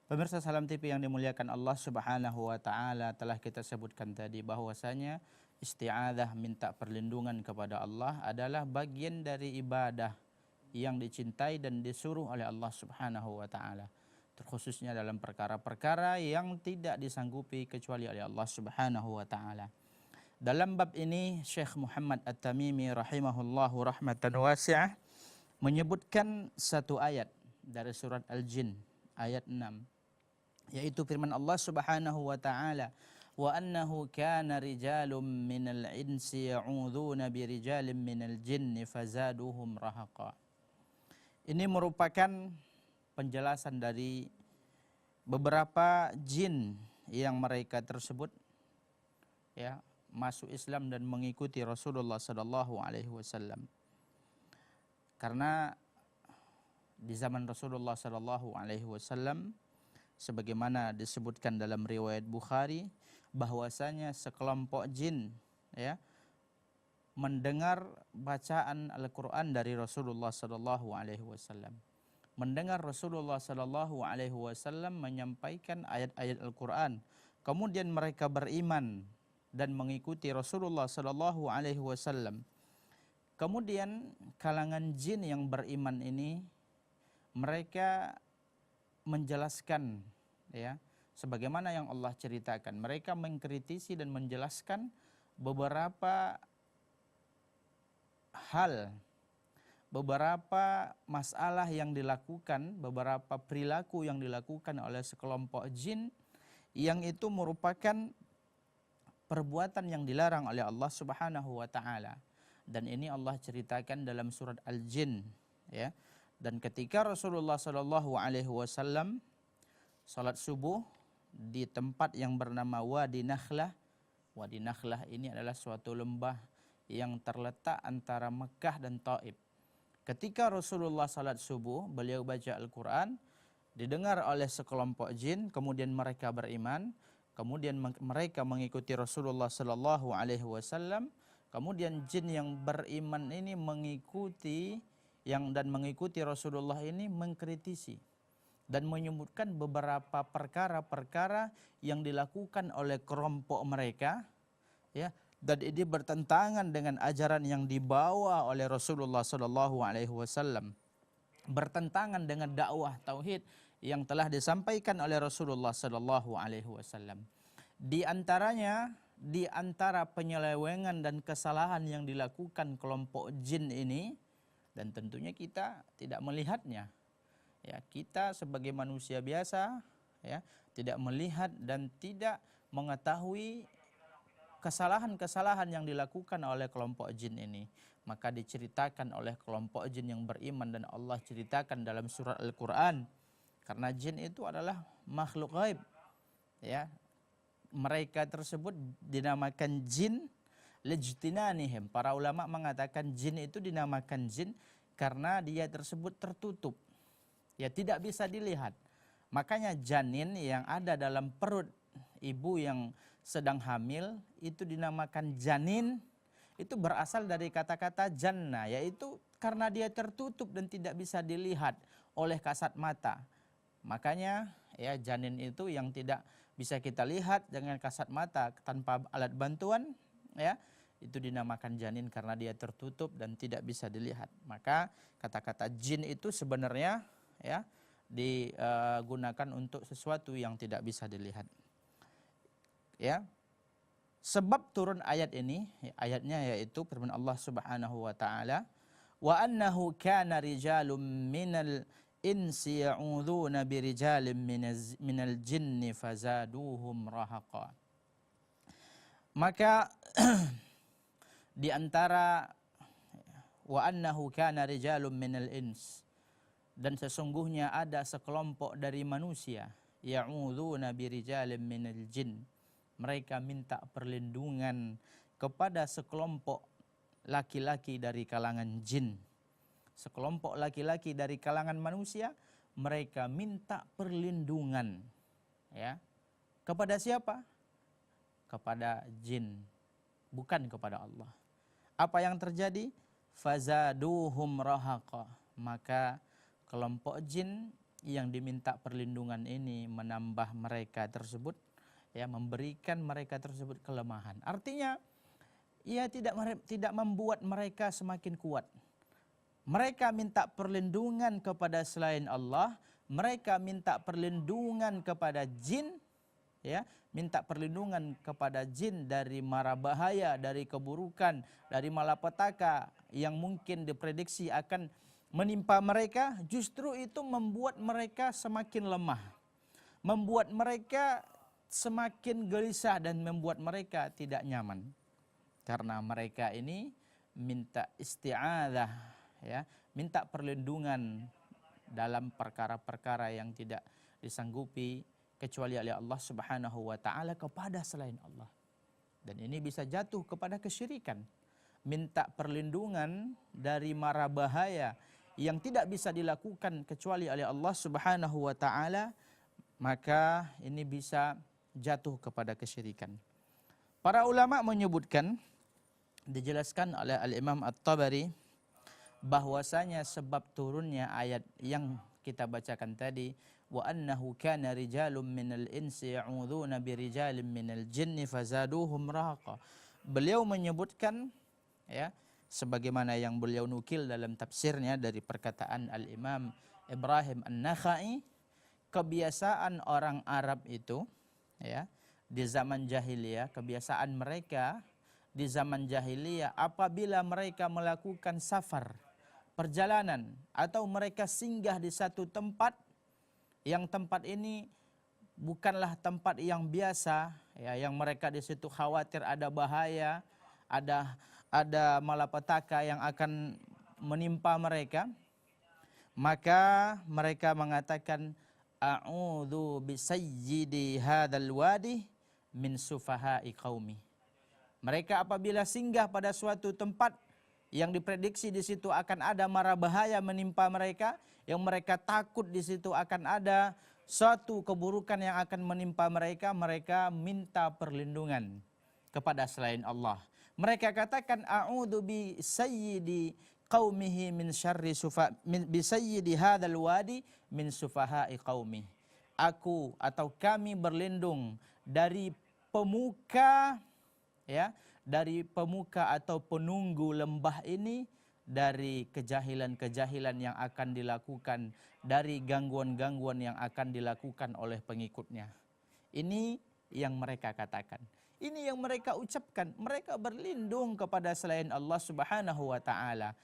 Pemirsa Salam TV yang dimuliakan Allah Subhanahu wa taala, telah kita sebutkan tadi bahwasanya isti'adzah, minta perlindungan kepada Allah, adalah bagian dari ibadah yang dicintai dan disuruh oleh Allah Subhanahu wa taala. Terkhususnya dalam perkara-perkara yang tidak disanggupi kecuali oleh Allah Subhanahu wa taala. Dalam bab ini Syekh Muhammad At-Tamimi rahimahullahu rahmatan wasi'ah menyebutkan satu ayat dari surat Al-Jin ayat 6, yaitu firman Allah Subhanahu wa taala, wa annahu kana rijalun minal insi ya'udzuna birijalin minal jinni fazaduhum rahaqa. Ini merupakan penjelasan dari beberapa jin yang mereka tersebut ya masuk Islam dan mengikuti Rasulullah sallallahu alaihi wasallam. Karena di zaman Rasulullah sallallahu alaihi wasallam, sebagaimana disebutkan dalam riwayat Bukhari, bahwasanya sekelompok jin ya mendengar bacaan Al-Qur'an dari Rasulullah sallallahu alaihi wasallam. Mendengar Rasulullah sallallahu alaihi wasallam menyampaikan ayat-ayat Al-Qur'an, kemudian mereka beriman dan mengikuti Rasulullah sallallahu alaihi wasallam. Kemudian kalangan jin yang beriman ini mereka menjelaskan ya sebagaimana yang Allah ceritakan. Mereka mengkritisi dan menjelaskan beberapa hal, beberapa masalah yang dilakukan, beberapa perilaku yang dilakukan oleh sekelompok jin yang itu merupakan perbuatan yang dilarang oleh Allah Subhanahu wa taala. Dan ini Allah ceritakan dalam surat Al-Jin ya. Dan ketika Rasulullah sallallahu alaihi wasallam salat subuh di tempat yang bernama Wadi Nakhlah. Wadi Nakhlah ini adalah suatu lembah yang terletak antara Mekah dan Taif. Ketika Rasulullah salat subuh, beliau baca Al-Quran, didengar oleh sekelompok jin, kemudian mereka beriman, kemudian mereka mengikuti Rasulullah sallallahu alaihi wasallam. Kemudian jin yang beriman ini mengikuti Rasulullah ini mengkritisi dan menyebutkan beberapa perkara-perkara yang dilakukan oleh kelompok mereka ya, dan ini bertentangan dengan ajaran yang dibawa oleh Rasulullah sallallahu alaihi wasallam, bertentangan dengan dakwah tauhid yang telah disampaikan oleh Rasulullah sallallahu alaihi wasallam. Di antara penyelewengan dan kesalahan yang dilakukan kelompok jin ini, dan tentunya kita tidak melihatnya. Ya, kita sebagai manusia biasa ya, tidak melihat dan tidak mengetahui kesalahan-kesalahan yang dilakukan oleh kelompok jin ini. Maka diceritakan oleh kelompok jin yang beriman, dan Allah ceritakan dalam surat Al-Qur'an, karena jin itu adalah makhluk gaib. Ya, mereka tersebut dinamakan jin lijtinanihim. Para ulama mengatakan jin itu dinamakan jin karena dia tersebut tertutup, ya tidak bisa dilihat. Makanya janin yang ada dalam perut ibu yang sedang hamil itu dinamakan janin. Itu berasal dari kata-kata janna, yaitu karena dia tertutup dan tidak bisa dilihat oleh kasat mata. Makanya ya janin itu yang tidak bisa kita lihat dengan kasat mata tanpa alat bantuan ya, itu dinamakan janin karena dia tertutup dan tidak bisa dilihat. Maka kata-kata jin itu sebenarnya ya digunakan untuk sesuatu yang tidak bisa dilihat. Ya. Sebab turun ayat ini, ayatnya yaitu firman Allah Subhanahu wa taala, wa annahu kana rijalun minal insi ya'udzuna birijalin minal jinni fazaduhum rahaqa. Maka di antara wa annahu kana rijalun minal ins, dan sesungguhnya ada sekelompok dari manusia, ya'udzuna birijalin minal jin, mereka minta perlindungan kepada sekelompok laki-laki dari kalangan jin. Sekelompok laki-laki dari kalangan manusia, mereka minta perlindungan ya. Kepada siapa? Kepada jin, bukan kepada Allah. Apa yang terjadi? Fazaduhum rahaqa. Maka kelompok jin yang diminta perlindungan ini menambah mereka tersebut, ya, memberikan mereka tersebut kelemahan. Artinya ia tidak membuat mereka semakin kuat. Mereka minta perlindungan kepada selain Allah, mereka minta perlindungan kepada jin, ya, minta perlindungan kepada jin dari mara bahaya, dari keburukan, dari malapetaka yang mungkin diprediksi akan menimpa mereka. Justru itu membuat mereka semakin lemah, membuat mereka semakin gelisah dan membuat mereka tidak nyaman. Karena mereka ini minta isti'adzah, ya, minta perlindungan dalam perkara-perkara yang tidak disanggupi kecuali oleh Allah Subhanahu wa taala kepada selain Allah. Dan ini bisa jatuh kepada kesyirikan. Minta perlindungan dari mara bahaya yang tidak bisa dilakukan kecuali oleh Allah Subhanahu wa taala, maka ini bisa jatuh kepada kesyirikan. Para ulama menyebutkan, dijelaskan oleh Al-Imam At-Tabari, bahwasanya sebab turunnya ayat yang kita bacakan tadi, wa annahu kana rijalun minal insi ya'udzuna birijalin minal jinni fazaduhum rahaqa. Beliau menyebutkan, ya, sebagaimana yang beliau nukil dalam tafsirnya dari perkataan Al-Imam Ibrahim An-Nakhai, kebiasaan orang Arab itu, ya, di zaman jahiliyah, kebiasaan mereka di zaman jahiliyah apabila mereka melakukan safar, perjalanan, atau mereka singgah di satu tempat, yang tempat ini bukanlah tempat yang biasa, ya, yang mereka di situ khawatir ada bahaya, ada malapetaka yang akan menimpa mereka, maka mereka mengatakan, a'udzu bisayyidi hadzal wadi min sufaha'i qaumi. Mereka apabila singgah pada suatu tempat yang diprediksi di situ akan ada mara bahaya menimpa mereka, yang mereka takut di situ akan ada suatu keburukan yang akan menimpa mereka, mereka minta perlindungan kepada selain Allah. Mereka katakan, a'udzu bi sayyidi qaumihi min syarri bi sayyidi hadzal wadi min sufaha'i qaumi. Aku atau kami berlindung dari pemuka, ya, dari pemuka atau penunggu lembah ini, dari kejahilan-kejahilan yang akan dilakukan, dari gangguan-gangguan yang akan dilakukan oleh pengikutnya. Ini yang mereka katakan. Ini yang mereka ucapkan. Mereka berlindung kepada selain Allah Subhanahu wa taala.